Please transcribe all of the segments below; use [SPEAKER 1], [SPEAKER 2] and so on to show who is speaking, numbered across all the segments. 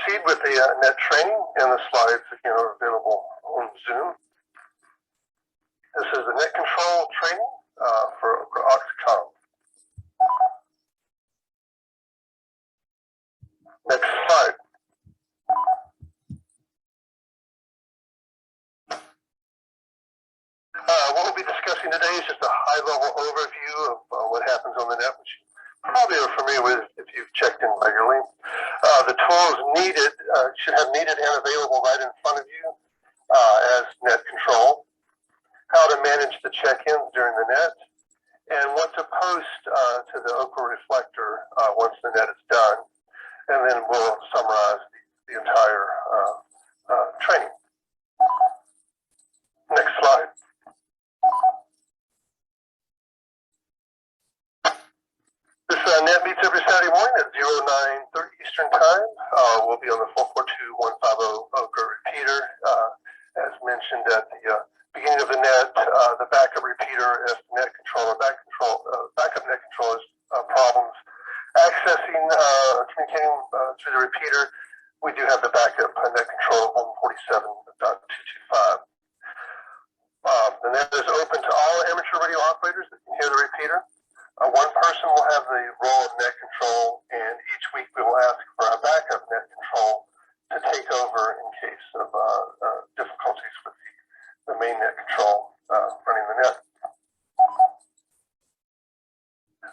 [SPEAKER 1] proceed with the net training, and the slides again are available on Zoom. This is the net control training for AUXCOMM. Next slide. What we'll be discussing today is just a high-level overview of what happens on the net, which you probably are familiar with if you've checked in regularly. The tools needed should have needed and available right in front of you as net control, how to manage the check-ins during the net, and what to post to the OCRA reflector once the net is done. And then we'll summarize the entire training. Next slide. This net meets every Saturday morning at 09:30 Eastern Time. We'll be on the 442.150 OCRA repeater. As mentioned at the beginning of the net, the backup repeater, if net controller, backup net controller's problems accessing, communicating through the repeater, we do have the backup net control 147.225. The net is open to all amateur radio operators that can hear the repeater. One person will have the role of net control, and each week we will ask for a backup net control to take over in case of difficulties with the main net control running the net.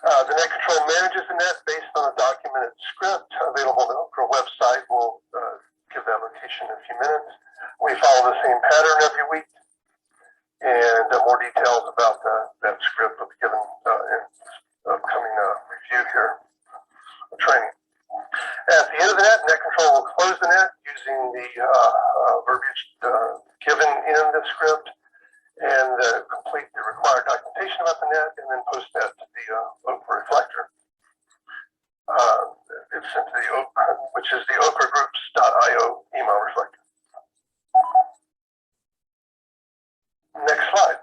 [SPEAKER 1] The net control manages the net based on a documented script available on the OCRA website. We'll give that location in a few minutes. We follow the same pattern every week, and more details about that script will be given in upcoming review here, training. At the end of the net control will close the net using the verbiage given in the script and complete the required documentation about the net, and then post that to the OCRA reflector. It's sent to the OCRA, which is the OCRAgroups.io email reflector. Next slide.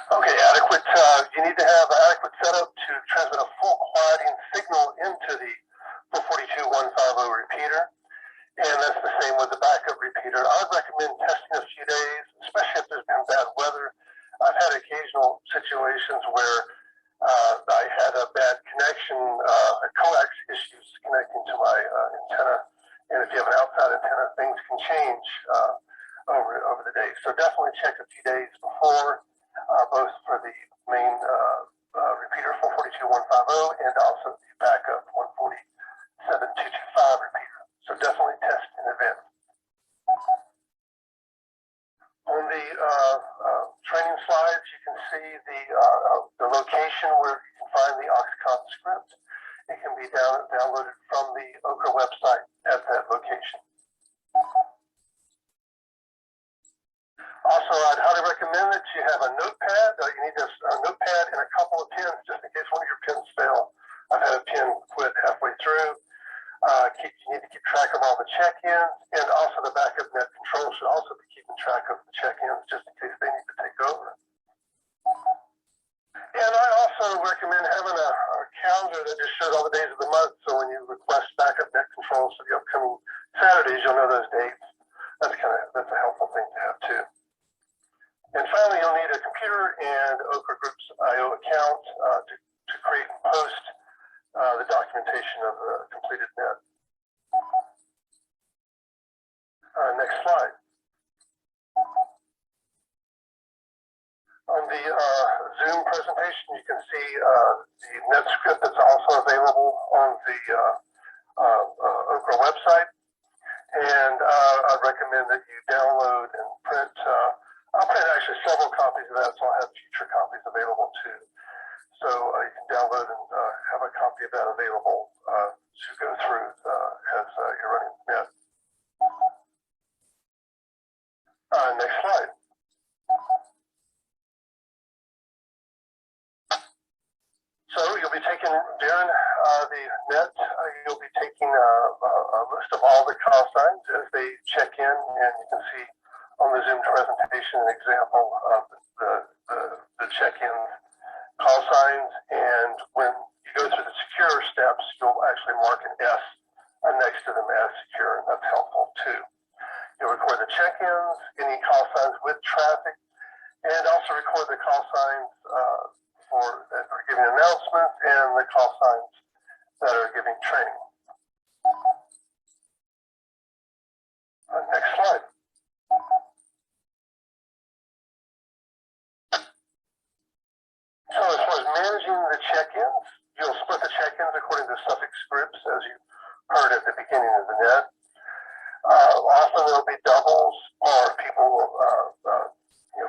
[SPEAKER 1] Okay, you need to have adequate setup to transmit a full quieting signal into the 442.150 repeater, and that's the same with the backup repeater. I would recommend testing a few days, especially if there's been bad weather. I've had occasional situations where I had a bad connection, coax issues connecting to my antenna, and if you have an outside antenna, things can change over the day. So definitely check a few days before, both for the main repeater 442.150 and also the backup 147.225 repeater. So definitely test in advance. On the training slides, you can see the location where you can find the AUXCOMM script. It can be downloaded from the OCRA website at that location. Also, I'd highly recommend that you have a notepad. You need a notepad and a couple of pens just in case one of your pens fail. I've had a pen quit halfway through. You need to keep track of all the check-ins, and also the backup net control should also be keeping track of the check-ins just in case they need to take over. And I also recommend having a calendar that just shows all the days of the month, so when you request backup net controls for the upcoming Saturdays, you'll know those dates. That's a helpful thing to have too. And finally, you'll need a computer and OCRAgroups.io account to create and post the documentation of the completed net. Next slide. On the Zoom presentation, you can see the net script that's also available on the OCRA website. And I'd recommend that you download and print. I'll print actually several copies of that, so I'll have future copies available too. So you can download and have a copy of that available to go through as you're running net. Next slide. So you'll be taking, during the net, you'll be taking a list of all the call signs as they check in and you can see on the Zoom presentation an example of the check-ins call signs, and when you go through the secure steps, you'll actually mark an S next to them as secure, and that's helpful too. You'll record the check-ins, any call signs with traffic, and also record the call signs that are giving announcements and the call signs that are giving training. Next slide. So as far as managing the check-ins, you'll split the check-ins according to suffix groups, as you heard at the beginning of the net. Often there'll be doubles, or people will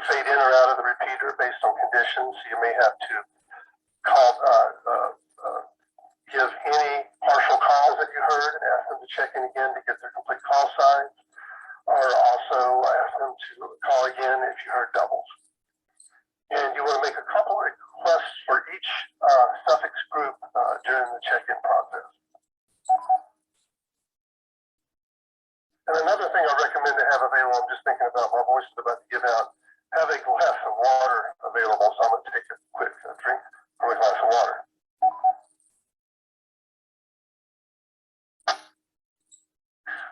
[SPEAKER 1] fade in or out of the repeater based on conditions. So you may have to call, give any partial calls that you heard and ask them to check in again to get their complete call signs, or also ask them to call again if you heard doubles. And you want to make a couple requests for each suffix group during the check-in process. And another thing I recommend to have available, I'm just thinking about my voice is about to give out, have a glass of water available. So I'm going to take a quick drink from a glass of water.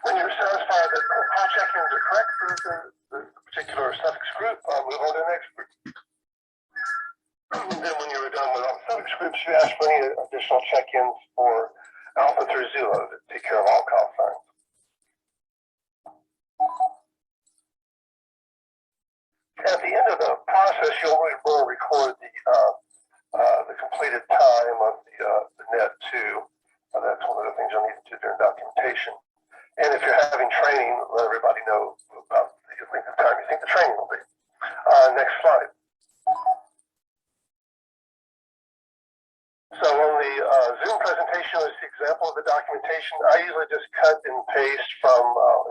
[SPEAKER 1] When you're satisfied that all check-ins are correct for the particular suffix group, move on to the next group. Then when you're done with all the suffix groups, you ask for any additional check-ins for Alpha through Zulu to take care of all call signs. At the end of the process, you'll record the completed time of the net too. That's one of the things you'll need to do during documentation. And if you're having training, let everybody know about the length of time you think the training will be. Next slide. So on the Zoom presentation, is the example of the documentation. I usually just cut and paste from,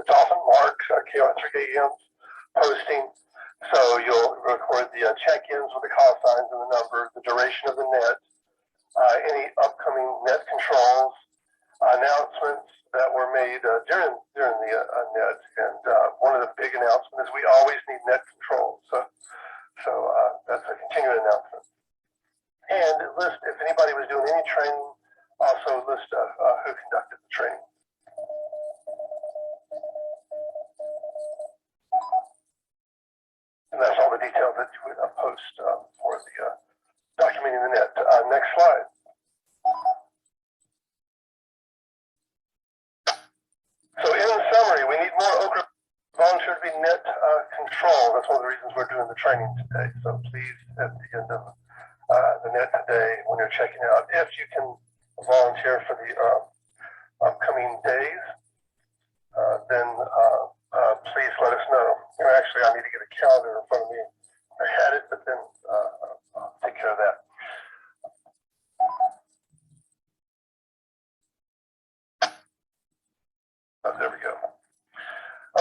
[SPEAKER 1] it's often Mark's KR3AM's posting. So you'll record the check-ins with the call signs and the number, the duration of the net, any upcoming net controls, announcements that were made during the net. And one of the big announcements is we always need net controls. So that's a continuing announcement. And list, if anybody was doing any training, also list who conducted the training. And that's all the details that you would post for the documenting the net. Next slide. So in summary, we need more OCRA volunteer to be net control. That's one of the reasons we're doing the training today. So please, at the end of the net today, when you're checking out, if you can volunteer for the upcoming days, then please let us know. Actually, I need to get a calendar in front of me. I had it, but then I'll take care of that. There we go.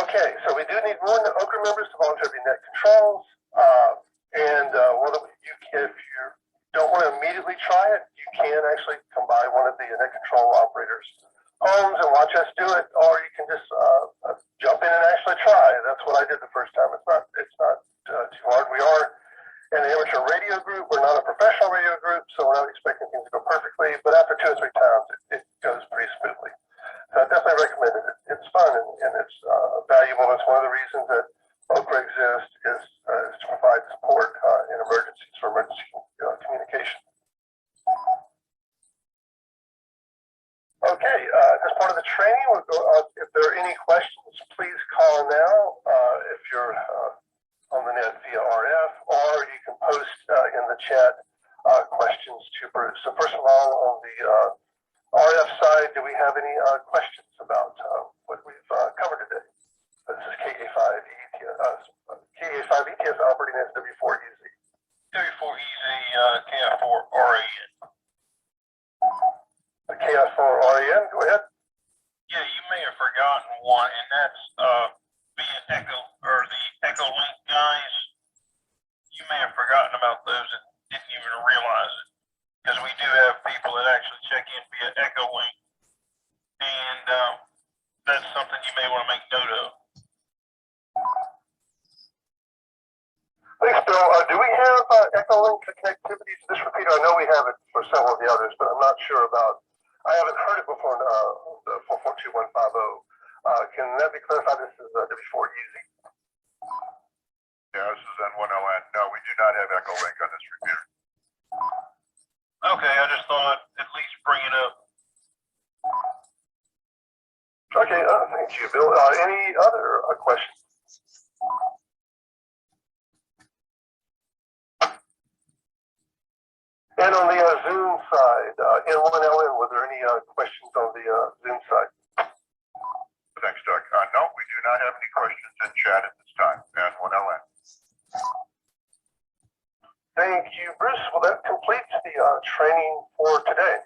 [SPEAKER 1] Okay, so we do need more OCRA members to volunteer to be net controls. If you don't want to immediately try it, you can actually come by one of the net control operators' homes and watch us do it, or you can just jump in and actually try. That's what I did the first time. It's not too hard. We are an amateur radio group. We're not a professional radio group, so we're not expecting things to go perfectly. But after 2 or 3 times, it goes pretty smoothly. So I definitely recommend it. It's fun and it's valuable. It's one of the reasons that OCRA exists is to provide support in emergencies for emergency communication. Okay, as part of the training, we'll go, if there are any questions, please call now if you're on the net via RF, or you can post in the chat questions to Bruce. So first of all, on the RF side, do we have any questions about what we've covered today? This is KA5 ETS operating as W4EZ.
[SPEAKER 2] W4EZ, KI4RAN.
[SPEAKER 1] KI4RAN, go ahead.
[SPEAKER 2] Yeah, you may have forgotten one, and that's being Echo, or the Echo Link guys. You may have forgotten about those and didn't even realize it, because we do have people that actually check in via Echo Link, and that's something you may want to make note of.
[SPEAKER 1] Echolink connectivity to this repeater? I know we have it for several of the others, but I'm not sure about. I haven't heard it before. The 442150. Can that be clarified? This is W4 Easy.
[SPEAKER 3] Yeah, this is N1LN. No, we do not have Echolink on this repeater.
[SPEAKER 2] Okay, I just thought I'd at least bring it up.
[SPEAKER 1] Okay, thank you, Bill. Any other questions? And on the Zoom side, N1LN, were there any questions on the Zoom side?
[SPEAKER 3] Thanks, Doug. No, we do not have any questions in chat at this time. N1LN.
[SPEAKER 1] Thank you, Bruce. Well, that completes the training for today.